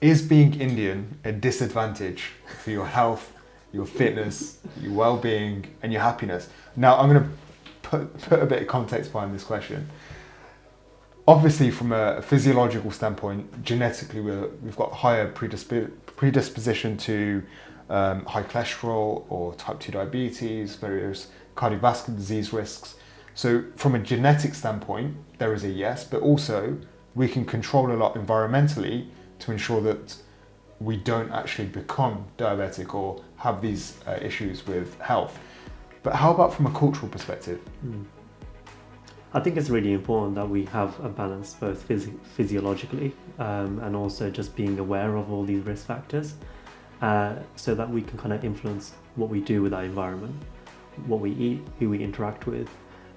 Is being Indian a disadvantage for your health, your fitness, your well-being, and your happiness? Now, I'm going to put a bit of context behind this question. Obviously, from a physiological standpoint, genetically, we've got higher predisposition to high cholesterol or type 2 diabetes, various cardiovascular disease risks. So from a genetic standpoint, there is a yes, but also we can control a lot environmentally to ensure that we don't actually become diabetic or have these issues with health. But how about from a cultural perspective? I think it's really important that we have a balance both physiologically and also just being aware of all these risk factors so that we can kind of influence what we do with our environment, what we eat, who we interact with,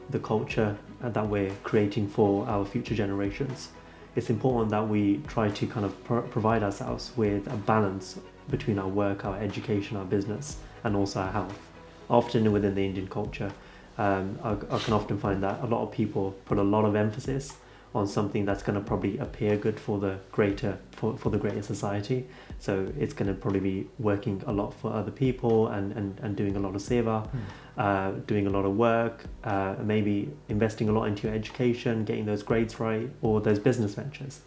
the culture that we're creating for our future generations. It's important that we try to kind of provide ourselves with a balance between our work, our education, our business, and also our health. Often within the Indian culture, I can often find that a lot of people put a lot of emphasis on something that's going to probably appear good for the greater society. So it's going to probably be working a lot for other people and doing a lot of seva, doing a lot of work, maybe investing a lot into your education, getting those grades right, or those business ventures.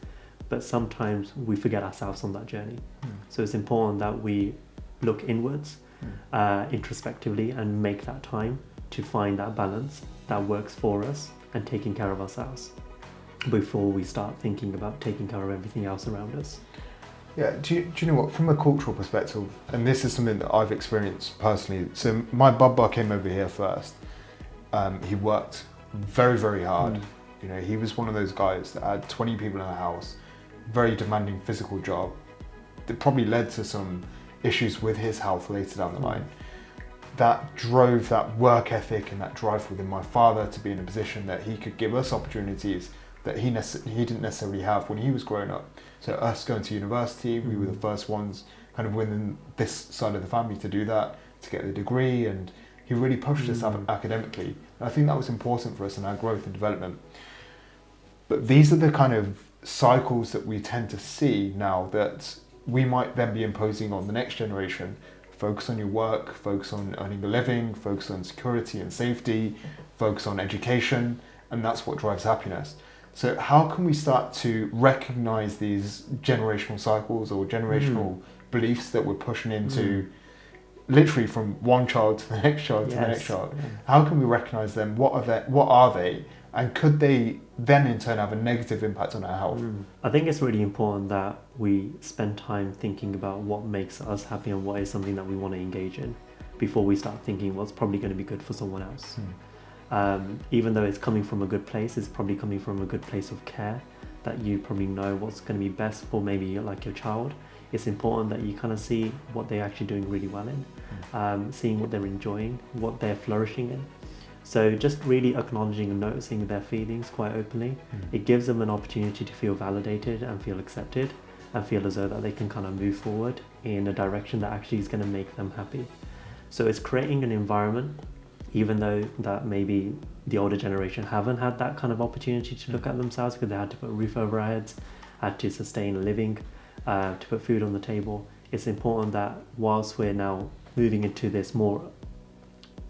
But sometimes we forget ourselves on that journey. So it's important that we look inwards, introspectively, and make that time to find that balance that works for us and taking care of ourselves before we start thinking about taking care of everything else around us. Yeah, do you know what, from a cultural perspective, and this is something that I've experienced personally, so my baba came over here first. He worked very, very hard. You know, he was one of those guys that had 20 people in the house, very demanding physical job that probably led to some issues with his health later down the line. That drove that work ethic and that drive within my father to be in a position that he could give us opportunities that he didn't necessarily have when he was growing up. So us going to university, we were the first ones kind of within this side of the family to do that, to get the degree, and he really pushed us academically. And I think that was important for us in our growth and development. But these are the kind of cycles that we tend to see now that we might then be imposing on the next generation. Focus on your work, focus on earning a living, focus on security and safety, focus on education, and that's what drives happiness. So how can we start to recognize these generational cycles or generational beliefs that we're pushing into literally from one child to the next child to the next child? How can we recognize them? What are they? And could they then in turn have a negative impact on our health? I think it's really important that we spend time thinking about what makes us happy and what is something that we want to engage in before we start thinking what's probably going to be good for someone else. Even though it's coming from a good place, it's probably coming from a good place of care, that you probably know what's going to be best for maybe like your child. It's important that you kind of see what they're actually doing really well in, seeing what they're enjoying, what they're flourishing in. So just really acknowledging and noticing their feelings quite openly, it gives them an opportunity to feel validated and feel accepted and feel as though that they can kind of move forward in a direction that actually is going to make them happy. So it's creating an environment, even though that maybe the older generation haven't had that kind of opportunity to look at themselves because they had to put a roof over our heads, had to sustain a living, to put food on the table. It's important that whilst we're now moving into this more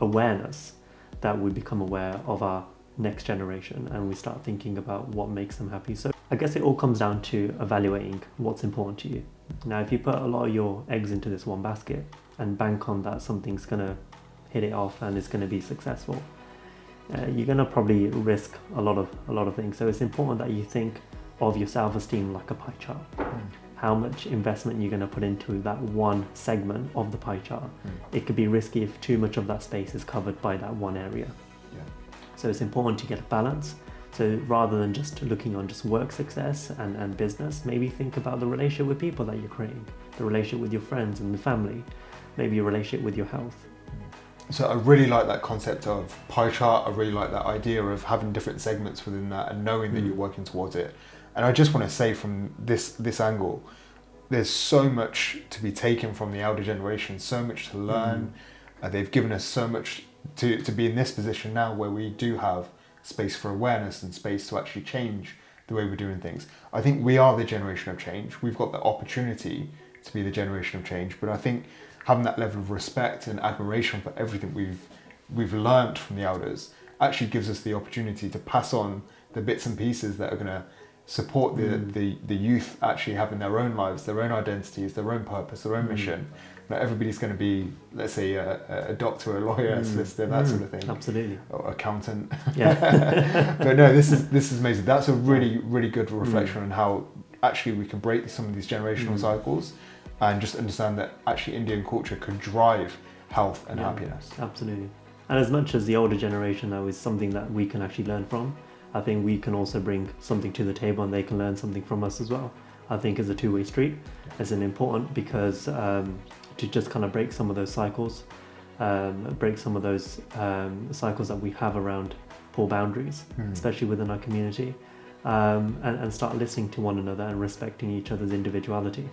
awareness, that we become aware of our next generation and we start thinking about what makes them happy. So I guess it all comes down to evaluating what's important to you. Now, if you put a lot of your eggs into this one basket and bank on that something's going to hit it off and it's going to be successful, you're going to probably risk a lot of things. So it's important that you think of your self-esteem like a pie chart. How much investment you're going to put into that one segment of the pie chart. It could be risky if too much of that space is covered by that one area. So it's important to get a balance. So rather than just looking on just work success and business, maybe think about the relationship with people that you're creating, the relationship with your friends and the family, maybe your relationship with your health. So I really like that concept of pie chart. I really like that idea of having different segments within that and knowing that you're working towards it. And I just want to say from this angle, there's so much to be taken from the elder generation, so much to learn. They've given us so much to be in this position now where we do have space for awareness and space to actually change the way we're doing things. I think we are the generation of change. We've got the opportunity to be the generation of change, but I think having that level of respect and admiration for everything we've learned from the elders actually gives us the opportunity to pass on the bits and pieces that are going to support the youth actually having their own lives, their own identities, their own purpose, their own mission. Not everybody's going to be, let's say, a doctor, a lawyer, a solicitor, that sort of thing. Absolutely. Or accountant. Yeah. But no, this is amazing. That's a really, really good reflection on how actually we can break some of these generational cycles and just understand that actually Indian culture could drive health and happiness. Absolutely. And as much as the older generation now is something that we can actually learn from, I think we can also bring something to the table and they can learn something from us as well. I think it's a two-way street. It's an important because to just kind of break some of those cycles, break some of those cycles that we have around poor boundaries, especially within our community, and start listening to one another and respecting each other's individuality.